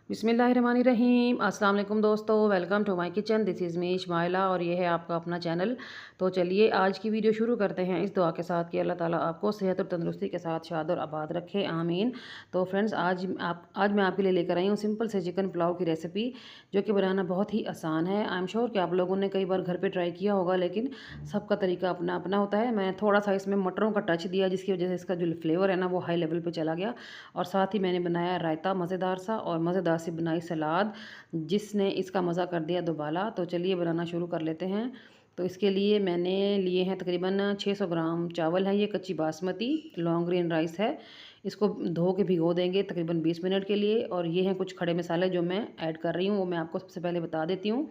बिस्मिल्लाहिर्रहमानिर्रहीम। अस्सलाम वालेकुम दोस्तों, welcome to my kitchen. This is me Ismaila और ये है आपका अपना चैनल। तो चलिए आज की वीडियो शुरू करते हैं इस दुआ के साथ कि अल्लाह ताला आपको सेहत और तंदुरुस्ती के साथ शाद और आबाद रखे, आमीन। तो फ्रेंड्स आज मैं आपके लिए लेकर आई हूँ सिंपल से चिकन पुलाव की रेसिपी, जो कि बनाना बहुत ही आसान है। आई एम श्योर कि आप लोगों ने कई बार घर पर ट्राई किया होगा, लेकिन सबका तरीका अपना अपना होता है। मैं थोड़ा सा इसमें मटरों का टच दिया, जिसकी वजह से इसका जो फ्लेवर है ना वो हाई लेवल पर चला गया। और साथ ही मैंने बनाया रायता मज़ेदार सा, और मज़ेदार सी बनाई सलाद, जिसने इसका मज़ा कर दिया दुबाला। तो चलिए बनाना शुरू कर लेते हैं। तो इसके लिए मैंने लिए हैं तकरीबन 600 ग्राम चावल है, ये कच्ची बासमती लॉन्ग ग्रेन राइस है। इसको धो के भिगो देंगे तकरीबन 20 मिनट के लिए। और ये हैं कुछ खड़े मसाले जो मैं ऐड कर रही हूँ, वो मैं आपको सबसे पहले बता देती हूँ।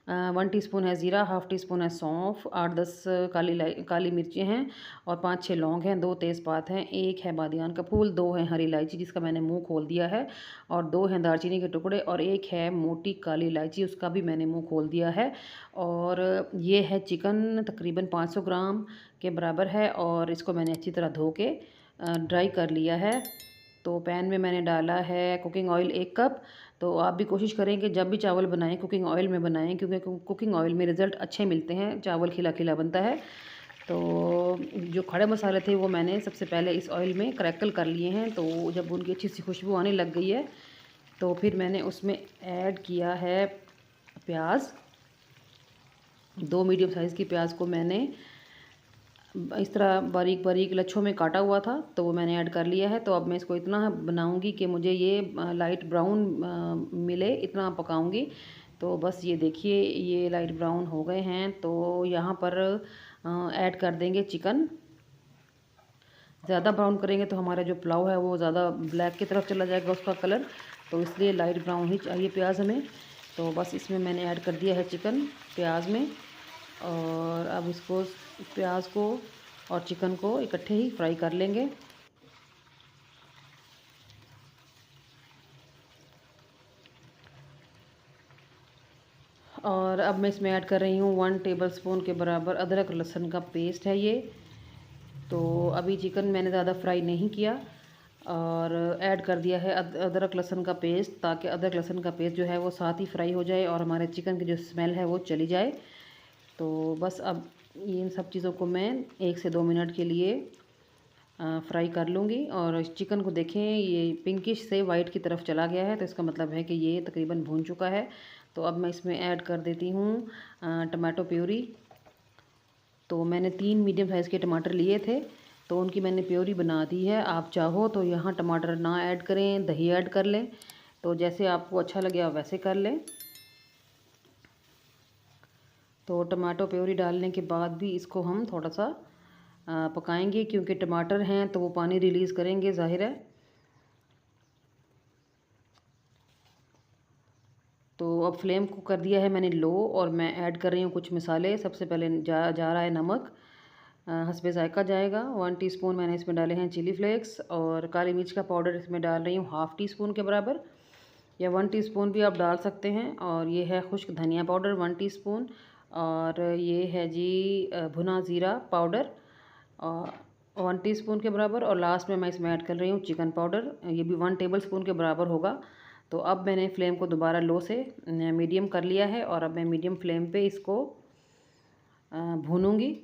1 टीस्पून है ज़ीरा, हाफ़ टी स्पून है सौंफ, 8-10 काली मिर्चें हैं, और 5-6 लौंग हैं, 2 तेज़पात हैं, 1 है बादियान का फूल, 2 है हरी इलायची जिसका मैंने मुंह खोल दिया है, और 2 हैं दालचीनी के टुकड़े, और 1 है मोटी काली इलायची, उसका भी मैंने मुंह खोल दिया है। और ये है चिकन तकरीबन 500 ग्राम के बराबर है, और इसको मैंने अच्छी तरह धो के ड्राई कर लिया है। तो पैन में मैंने डाला है कुकिंग ऑयल 1 कप। तो आप भी कोशिश करें कि जब भी चावल बनाएं कुकिंग ऑयल में बनाएं, क्योंकि कुकिंग ऑयल में रिज़ल्ट अच्छे मिलते हैं, चावल खिला खिला बनता है। तो जो खड़े मसाले थे वो मैंने सबसे पहले इस ऑयल में क्रैकल कर लिए हैं। तो जब उनकी अच्छी सी खुशबू आने लग गई है, तो फिर मैंने उसमें ऐड किया है प्याज। 2 मीडियम साइज़ की प्याज को मैंने इस तरह बारीक बारीक लच्छों में काटा हुआ था, तो वो मैंने ऐड कर लिया है। तो अब मैं इसको इतना बनाऊंगी कि मुझे ये लाइट ब्राउन मिले, इतना पकाऊंगी। तो बस ये देखिए, ये लाइट ब्राउन हो गए हैं। तो यहाँ पर ऐड कर देंगे चिकन। ज़्यादा ब्राउन करेंगे तो हमारा जो पुलाव है वो ज़्यादा ब्लैक की तरफ चला जाएगा उसका कलर, तो इसलिए लाइट ब्राउन ही चाहिए प्याज हमें। तो बस इसमें मैंने ऐड कर दिया है चिकन प्याज में। और अब इसको, प्याज को और चिकन को इकट्ठे ही फ्राई कर लेंगे। और अब मैं इसमें ऐड कर रही हूँ 1 टेबलस्पून के बराबर अदरक लहसुन का पेस्ट है ये। तो अभी चिकन मैंने ज़्यादा फ्राई नहीं किया, और ऐड कर दिया है अदरक लहसुन का पेस्ट, ताकि अदरक लहसुन का पेस्ट जो है वो साथ ही फ्राई हो जाए और हमारे चिकन की जो स्मेल है वो चली जाए। तो बस अब इन सब चीज़ों को मैं 1 से 2 मिनट के लिए फ्राई कर लूँगी। और चिकन को देखें, ये पिंकिश से वाइट की तरफ चला गया है, तो इसका मतलब है कि ये तकरीबन भून चुका है। तो अब मैं इसमें ऐड कर देती हूँ टमाटो प्यूरी। तो मैंने 3 मीडियम साइज़ के टमाटर लिए थे, तो उनकी मैंने प्योरी बना दी है। आप चाहो तो यहाँ टमाटर ना ऐड करें, दही ऐड कर लें, तो जैसे आपको अच्छा लगे आप वैसे कर लें। तो टमाटो प्योरी डालने के बाद भी इसको हम थोड़ा सा पकाएंगे, क्योंकि टमाटर हैं तो वो पानी रिलीज़ करेंगे, ज़ाहिर है। तो अब फ्लेम को कर दिया है मैंने लो, और मैं ऐड कर रही हूँ कुछ मसाले। सबसे पहले जा रहा है नमक, हस्बे जायका जाएगा। 1 टीस्पून मैंने इसमें डाले हैं चिली फ्लेक्स, और काली मिर्च का पाउडर इसमें डाल रही हूँ हाफ़ टी स्पून के बराबर, या 1 टीस्पून भी आप डाल सकते हैं। और ये है खुश्क धनिया पाउडर 1 टीस्पून, और ये है जी भुना ज़ीरा पाउडर 1 टीस्पून के बराबर, और लास्ट में मैं इसमें ऐड कर रही हूँ चिकन पाउडर, ये भी 1 टेबल स्पून के बराबर होगा। तो अब मैंने फ्लेम को दोबारा लो से मीडियम कर लिया है, और अब मैं मीडियम फ्लेम पे इसको भूनूंगी।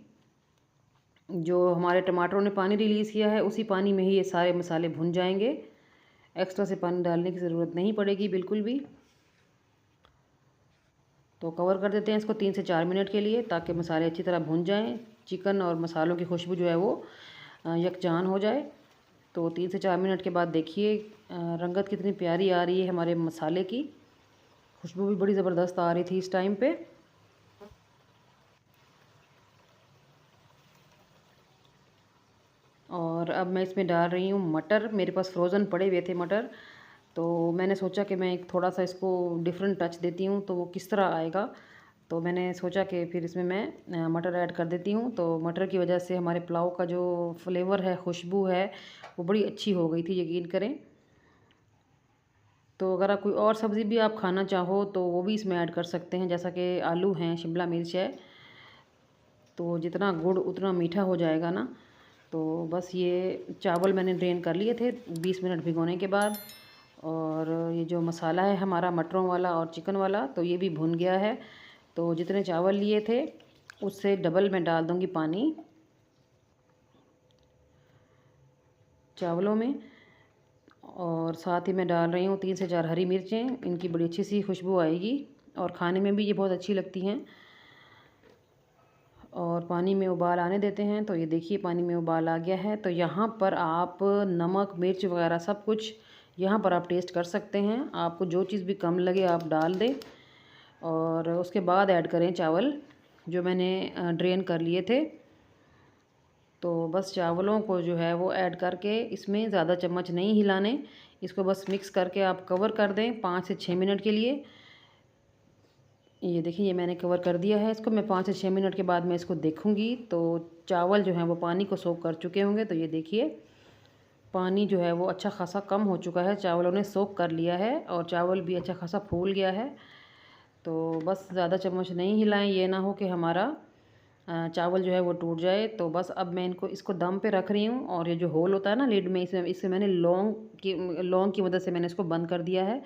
जो हमारे टमाटरों ने पानी रिलीज़ किया है, उसी पानी में ही ये सारे मसाले भुन जाएंगे। एक्स्ट्रा से पानी डालने की ज़रूरत नहीं पड़ेगी बिल्कुल भी। तो कवर कर देते हैं इसको 3 से 4 मिनट के लिए, ताकि मसाले अच्छी तरह भुन जाएं, चिकन और मसालों की खुशबू जो है वो यकजान हो जाए। तो 3 से 4 मिनट के बाद देखिए रंगत कितनी प्यारी आ रही है हमारे मसाले की, खुशबू भी बड़ी ज़बरदस्त आ रही थी इस टाइम पे। और अब मैं इसमें डाल रही हूँ मटर। मेरे पास फ्रोज़न पड़े हुए थे मटर, तो मैंने सोचा कि मैं एक थोड़ा सा इसको डिफरेंट टच देती हूँ तो वो किस तरह आएगा। तो मैंने सोचा कि फिर इसमें मैं मटर ऐड कर देती हूँ। तो मटर की वजह से हमारे पुलाव का जो फ्लेवर है, खुशबू है, वो बड़ी अच्छी हो गई थी, यकीन करें। तो अगर आप कोई और सब्ज़ी भी आप खाना चाहो तो वो भी इसमें ऐड कर सकते हैं, जैसा कि आलू हैं, शिमला मिर्च है। तो जितना गुड़ उतना मीठा हो जाएगा ना। तो बस ये चावल मैंने ड्रेन कर लिए थे 20 मिनट भिगोने के बाद। और ये जो मसाला है हमारा मटरों वाला और चिकन वाला, तो ये भी भुन गया है। तो जितने चावल लिए थे उससे डबल मैं डाल दूँगी पानी चावलों में। और साथ ही मैं डाल रही हूँ 3 से 4 हरी मिर्चें, इनकी बड़ी अच्छी सी खुशबू आएगी और खाने में भी ये बहुत अच्छी लगती हैं। और पानी में उबाल आने देते हैं। तो ये देखिए पानी में उबाल आ गया है। तो यहाँ पर आप नमक मिर्च वगैरह सब कुछ यहाँ पर आप टेस्ट कर सकते हैं। आपको जो चीज़ भी कम लगे आप डाल दें और उसके बाद ऐड करें चावल जो मैंने ड्रेन कर लिए थे। तो बस चावलों को जो है वो ऐड करके इसमें ज़्यादा चम्मच नहीं हिलाने, इसको बस मिक्स करके आप कवर कर दें 5 से 6 मिनट के लिए। ये देखिए ये मैंने कवर कर दिया है इसको। मैं 5 से 6 मिनट के बाद मैं इसको देखूँगी तो चावल जो हैं वो पानी को सोख कर चुके होंगे। तो ये देखिए पानी जो है वो अच्छा खासा कम हो चुका है, चावलों ने सोख कर लिया है और चावल भी अच्छा खासा फूल गया है। तो बस ज़्यादा चम्मच नहीं हिलाएं, ये ना हो कि हमारा चावल जो है वो टूट जाए। तो बस अब मैं इसको दम पे रख रही हूँ और ये जो होल होता है ना लिड में, इससे मैंने लौंग की मदद से मैंने इसको बंद कर दिया है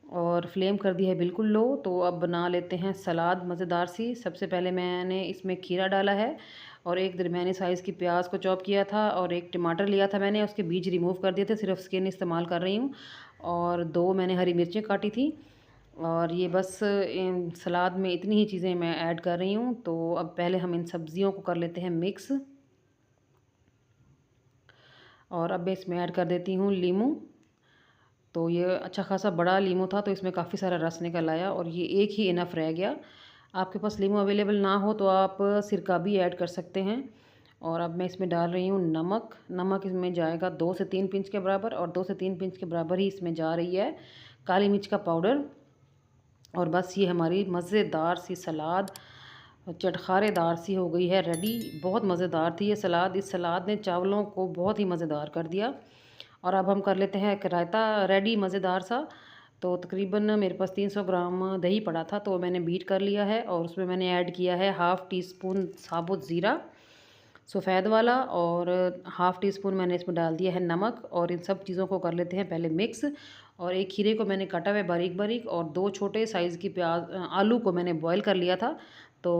और फ्लेम कर दी है बिल्कुल लो। तो अब बना लेते हैं सलाद मज़ेदार सी। सबसे पहले मैंने इसमें खीरा डाला है और एक दरमियानी साइज़ की प्याज को चॉप किया था और एक टमाटर लिया था मैंने, उसके बीज रिमूव कर दिए थे, सिर्फ स्किन इस्तेमाल कर रही हूँ। और 2 मैंने हरी मिर्चें काटी थी। और ये बस इन सलाद में इतनी ही चीज़ें मैं ऐड कर रही हूँ। तो अब पहले हम इन सब्ज़ियों को कर लेते हैं मिक्स। और अब मैं इसमें ऐड कर देती हूँ लीमू। तो ये अच्छा खासा बड़ा लीमू था तो इसमें काफ़ी सारा रस निकल आया और ये एक ही इनफ रह गया। आपके पास लीमू अवेलेबल ना हो तो आप सिरका भी ऐड कर सकते हैं। और अब मैं इसमें डाल रही हूँ नमक। नमक इसमें जाएगा 2 से 3 पिंच के बराबर और 2 से 3 पिंच के बराबर ही इसमें जा रही है काली मिर्च का पाउडर। और बस ये हमारी मज़ेदार सी सलाद चटखारेदार सी हो गई है रेडी। बहुत मज़ेदार थी ये सलाद। इस सलाद ने चावलों को बहुत ही मज़ेदार कर दिया। और अब हम कर लेते हैं एक रायता रेडी मज़ेदार सा। तो तकरीबन मेरे पास 300 ग्राम दही पड़ा था तो मैंने बीट कर लिया है और उसमें मैंने ऐड किया है हाफ़ टी स्पून साबुत ज़ीरा सफ़ेद वाला और हाफ़ टी स्पून मैंने इसमें डाल दिया है नमक। और इन सब चीज़ों को कर लेते हैं पहले मिक्स। और एक खीरे को मैंने काटा हुआ है बारीक बारीक और 2 छोटे साइज़ की आलू को मैंने बॉयल कर लिया था। तो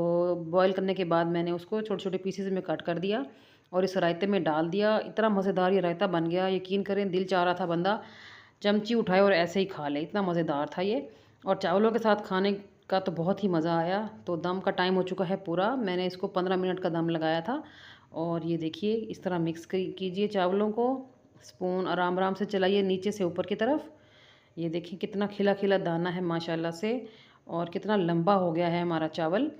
बॉयल करने के बाद मैंने उसको छोटे छोटे पीसेस में कट कर दिया और इस रायते में डाल दिया। इतना मज़ेदार ये रायता बन गया, यकीन करें दिल चाह रहा था बंदा चमची उठाए और ऐसे ही खा ले, इतना मज़ेदार था ये। और चावलों के साथ खाने का तो बहुत ही मज़ा आया। तो दम का टाइम हो चुका है पूरा, मैंने इसको 15 मिनट का दम लगाया था। और ये देखिए इस तरह मिक्स कीजिए चावलों को, स्पून आराम आराम से चलाइए नीचे से ऊपर की तरफ। ये देखिए कितना खिला खिला दाना है माशाल्लाह से और कितना लंबा हो गया है हमारा चावल।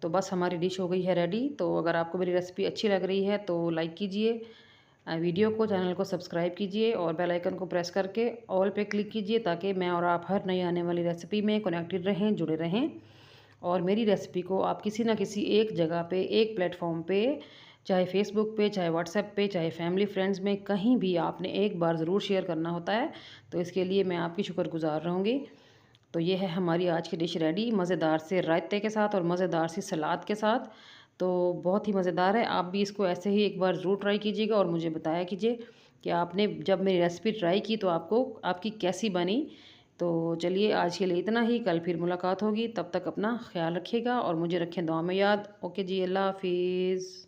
तो बस हमारी डिश हो गई है रेडी। तो अगर आपको मेरी रेसिपी अच्छी लग रही है तो लाइक कीजिए वीडियो को, चैनल को सब्सक्राइब कीजिए और बेल आइकन को प्रेस करके ऑल पे क्लिक कीजिए ताकि मैं और आप हर नई आने वाली रेसिपी में कनेक्टेड रहें, जुड़े रहें। और मेरी रेसिपी को आप किसी ना किसी एक जगह पे, एक प्लेटफॉर्म पे, चाहे फेसबुक पे, चाहे व्हाट्सएप पे, चाहे फैमिली फ्रेंड्स में, कहीं भी आपने एक बार ज़रूर शेयर करना होता है। तो इसके लिए मैं आपकी शुक्रगुज़ार रहूँगी। तो ये है हमारी आज की डिश रेडी मज़ेदार से रायते के साथ और मज़ेदार सी सलाद के साथ। तो बहुत ही मज़ेदार है, आप भी इसको ऐसे ही एक बार ज़रूर ट्राई कीजिएगा और मुझे बताया कीजिए कि आपने जब मेरी रेसिपी ट्राई की तो आपको आपकी कैसी बनी। तो चलिए आज के लिए इतना ही, कल फिर मुलाकात होगी, तब तक अपना ख्याल रखिएगा और मुझे रखें दुआ में याद। ओके जी, अल्लाह हाफिज़।